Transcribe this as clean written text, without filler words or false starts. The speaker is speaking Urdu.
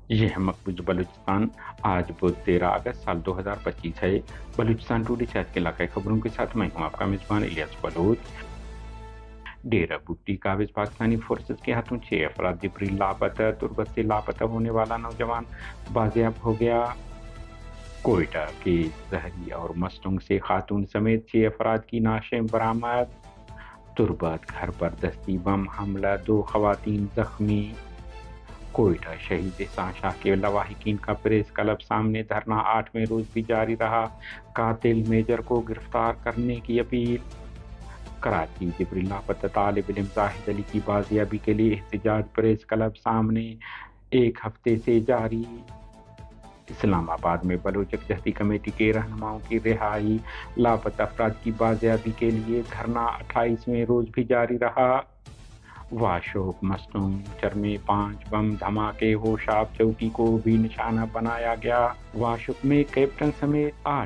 یہ ہے مقبوض بلوچستان۔ آج بدھ 13 اگست سال 2025 ہے۔ بلوچستان ٹوڈے سے آج کے علاقائی خبروں کے ساتھ میں ہوں آپ کا میزبان الیاس بلوچ۔ ڈیرہ بھٹی قابض پاکستانی فورسز کے ہاتھوں 6 افراد جبری لاپتہ۔ تربت سے لاپتہ ہونے والا نوجوان بازیاب ہو گیا۔ کوئٹہ کے زہری اور مصنوع سے خاتون سمیت 6 افراد کی نعشیں برآمد۔ تربت گھر پر دستی بم حملہ، 2 خواتین زخمی۔ کوئٹہ شہید احسان شاہ کے لواحقین کا پریس کلب سامنے دھرنا 8ویں روز بھی جاری رہا۔ قاتل میجر کو گرفتار کرنے کی اپیل۔ کراچی جبری لاپتہ طالب علم زاہد علی کی بازیابی کے لیے احتجاج پریس کلب سامنے 1 ہفتے سے جاری۔ اسلام آباد میں بلوچ یکجہتی کمیٹی کے رہنماؤں کی رہائی، لاپتہ افراد کی بازیابی کے لیے دھرنا 28ویں روز بھی جاری رہا۔ واشوک مصنوع چرمے 5 بم دھماکے، ہوشاب چوکی کو بھی نشانہ بنایا گیا۔ واشوک میں کیپٹن سمیت 8